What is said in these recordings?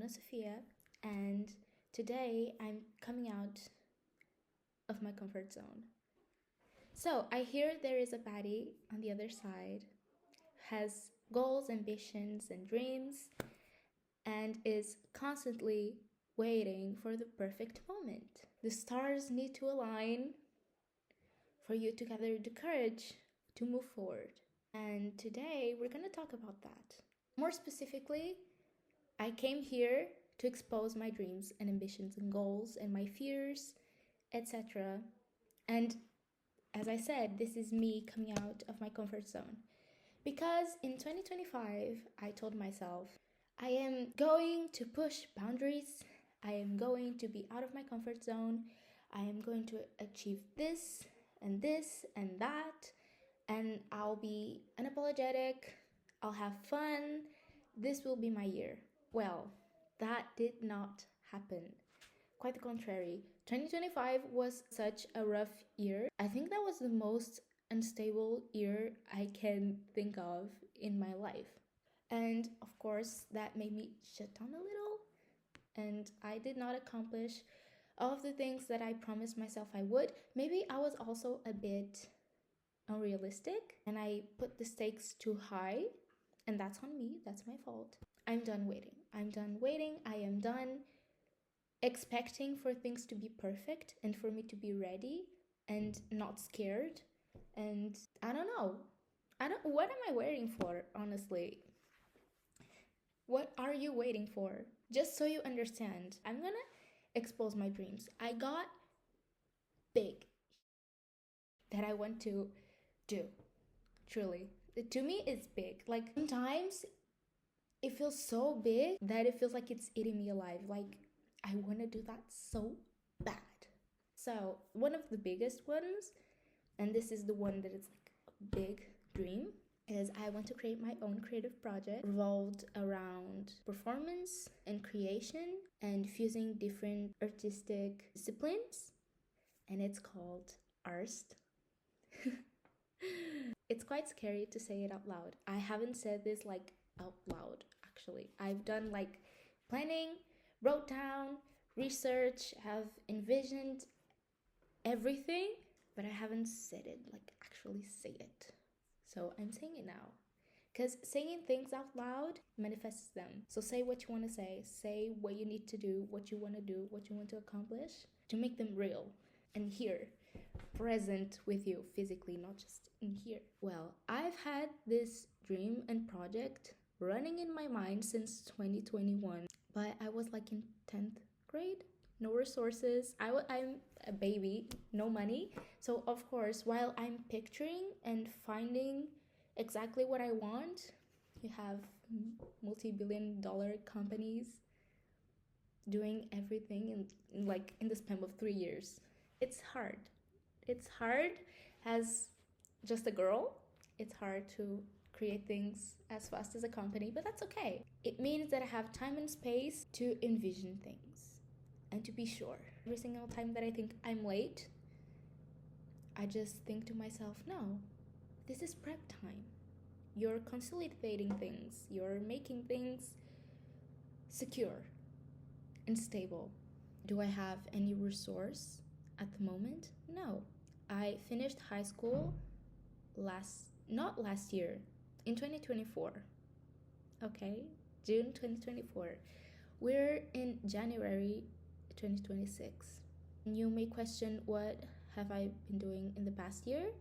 Ana Sofia, and today I'm coming out of my comfort zone. So, I hear there is a baddie on the other side, has goals, ambitions, and dreams, and is constantly waiting for the perfect moment. The stars need to align for you to gather the courage to move forward. And today we're going to talk about that. More specifically, I came here to expose my dreams and ambitions and goals and my fears, etc. And as I said, this is me coming out of my comfort zone. Because in 2025, I told myself, I am going to push boundaries. I am going to be out of my comfort zone. I am going to achieve this and this and that. And I'll be unapologetic. I'll have fun. This will be my year. Well, that did not happen. Quite the contrary. 2025 was such a rough year. I think that was the most unstable year I can think of in my life. And of course, that made me shut down a little. And I did not accomplish all of the things that I promised myself I would. Maybe I was also a bit unrealistic and I put the stakes too high. And that's on me. That's my fault. I'm done waiting. I'm done waiting. I am done expecting for things to be perfect and for me to be ready and not scared. And I don't know. What am I waiting for, honestly? What are you waiting for? Just so you understand, I'm gonna expose my dreams. I got big that I want to do. Truly. To me, it's big. Like, sometimes it feels so big that it feels like it's eating me alive. Like, I want to do that so bad. So, one of the biggest ones, and this is the one that is like a big dream, is I want to create my own creative project revolved around performance and creation and fusing different artistic disciplines. And it's called Arst. It's quite scary to say it out loud. I haven't said this like out loud, actually. I've done like planning, wrote down, research, have envisioned everything, but I haven't said it, like actually say it. So I'm saying it now. Because saying things out loud manifests them. So say what you want to say what you need to do, what you want to do, what you want to accomplish to make them real and here, present with you physically, not just in here. Well, I've had this dream and project running in my mind since 2021, but I was like in 10th grade, no resources. I'm a baby, no money. So of course, while I'm picturing and finding exactly what I want, you have multi-billion-dollar companies doing everything in the span of 3 years. It's hard. It's hard as just a girl. It's hard to create things as fast as a company, but that's okay. It means that I have time and space to envision things and to be sure. Every single time that I think I'm late, I just think to myself, no, this is prep time. You're consolidating things. You're making things secure and stable. Do I have any resource at the moment? No. I finished high school not last year, in 2024. Okay, June 2024. We're in January 2026. You may question, what have I been doing in the past year?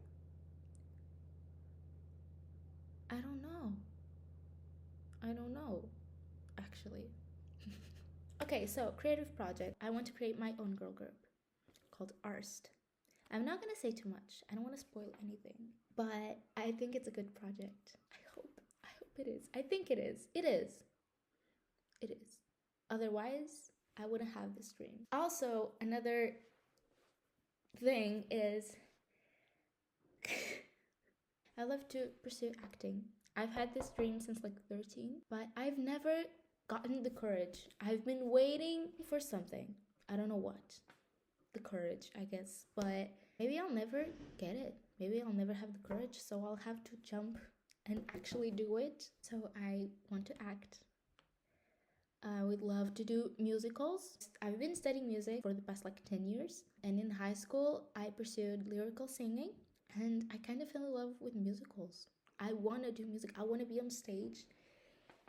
I don't know, actually. Okay, so creative project. I want to create my own girl group called Arst. I'm not gonna say too much. I don't want to spoil anything, but I think it's a good project. I hope it is. I think it is. It is. Otherwise, I wouldn't have this dream. Also, another thing is I love to pursue acting. I've had this dream since like 13, but I've never gotten the courage. I've been waiting for something. I don't know what. The courage, I guess. But maybe I'll never get it. Maybe I'll never have the courage, so I'll have to jump and actually do it. So I want to act. I would love to do musicals. I've been studying music for the past like 10 years. And in high school, I pursued lyrical singing. And I kind of fell in love with musicals. I want to do music. I want to be on stage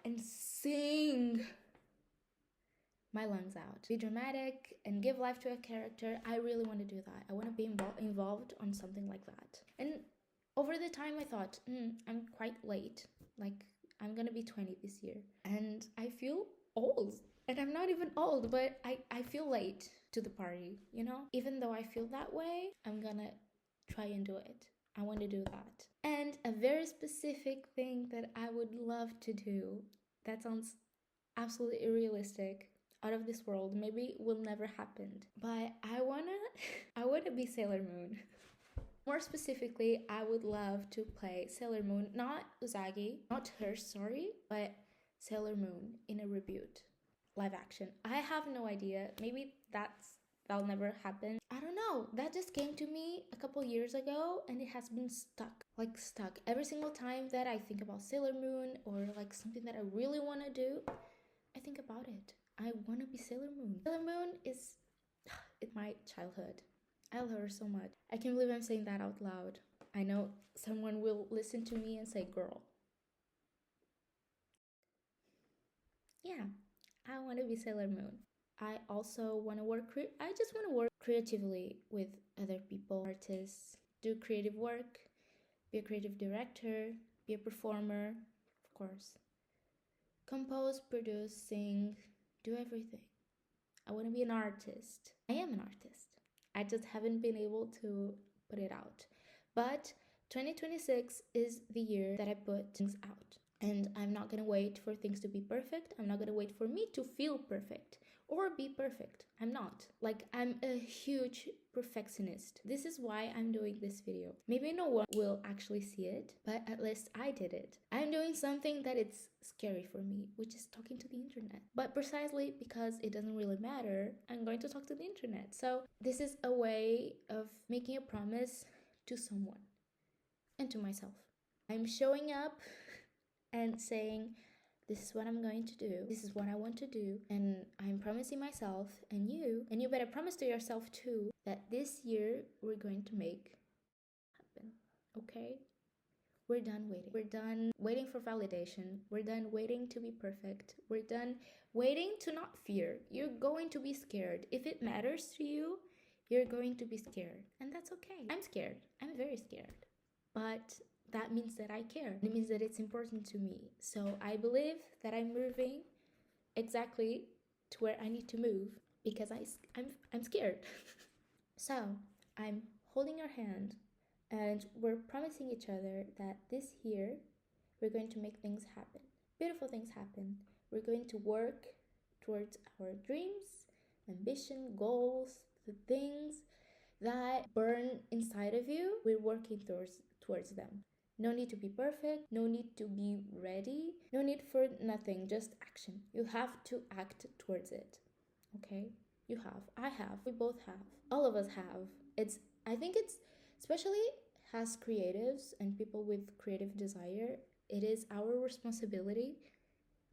and sing my lungs out. Be dramatic and give life to a character. I really want to do that. I want to be involved on something like that. And over the time, I thought, I'm quite late. Like, I'm gonna be 20 this year. And I feel old. And I'm not even old, but I feel late to the party, you know? Even though I feel that way, I'm gonna try and do it. I want to do that. And a very specific thing that I would love to do, that sounds absolutely unrealistic, out of this world, maybe will never happen, but I wanna be Sailor Moon. More specifically, I would love to play Sailor Moon, not Usagi, not her story, but Sailor Moon in a reboot, live action. I have no idea. Maybe that'll never happen. I don't know. That just came to me a couple years ago and it has been stuck. Like stuck. Every single time that I think about Sailor Moon or like something that I really want to do, I think about it. I want to be Sailor Moon. Sailor Moon is it's my childhood. I love her so much. I can't believe I'm saying that out loud. I know someone will listen to me and say, girl. Yeah, I want to be Sailor Moon. I also want to work, I just want to work creatively with other people, artists, do creative work, be a creative director, be a performer, of course. Compose, produce, sing, do everything. I want to be an artist. I am an artist. I just haven't been able to put it out. But 2026 is the year that I put things out. And I'm not gonna wait for things to be perfect. I'm not gonna wait for me to feel perfect or be perfect. I'm not. Like, I'm a huge perfectionist. This is why I'm doing this video. Maybe no one will actually see it, but at least I did it. I'm doing something that it's scary for me, which is talking to the internet. But precisely because it doesn't really matter, I'm going to talk to the internet. So this is a way of making a promise to someone and to myself. I'm showing up and saying, this is what I'm going to do, this is what I want to do, and I'm promising myself and you better promise to yourself too, that this year we're going to make happen, okay? We're done waiting. We're done waiting for validation. We're done waiting to be perfect. We're done waiting to not fear. You're going to be scared. If it matters to you, you're going to be scared. And that's okay. I'm scared. I'm very scared. But that means that I care. It means that it's important to me. So I believe that I'm moving exactly to where I need to move because I'm scared. So I'm holding your hand and we're promising each other that this year we're going to make things happen. Beautiful things happen. We're going to work towards our dreams, ambition, goals, the things that burn inside of you. We're working towards them. No need to be perfect, no need to be ready, no need for nothing, just action. You have to act towards it. Okay? You have. I have. We both have. All of us have. I think it's especially as creatives and people with creative desire, it is our responsibility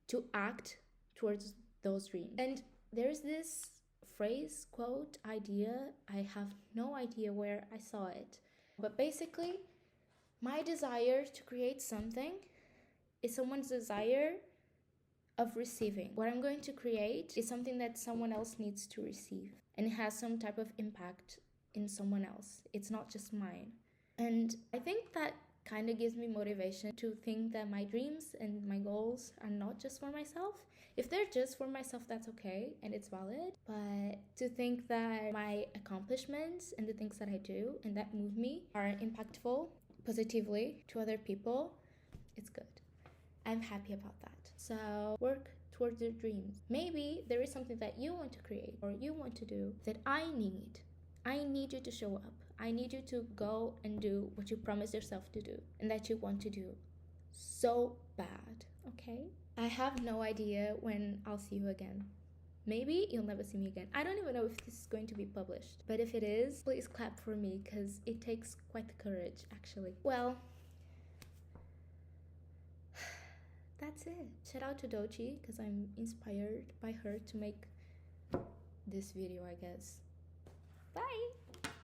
to act towards those dreams. And there's this phrase, quote, idea, I have no idea where I saw it. But basically, my desire to create something is someone's desire of receiving. What I'm going to create is something that someone else needs to receive. And it has some type of impact in someone else. It's not just mine. And I think that kind of gives me motivation to think that my dreams and my goals are not just for myself. If they're just for myself, that's okay and it's valid. But to think that my accomplishments and the things that I do and that move me are impactful positively to other people, it's good. I'm happy about that. So work towards your dreams. Maybe there is something that you want to create or you want to do that I need. I need you to show up. I need you to go and do what you promised yourself to do and that you want to do so bad, okay? I have no idea when I'll see you again. Maybe you'll never see me again. I don't even know if this is going to be published. But if it is, please clap for me because it takes quite the courage, actually. Well, that's it. Shout out to Dochi because I'm inspired by her to make this video, I guess. Bye!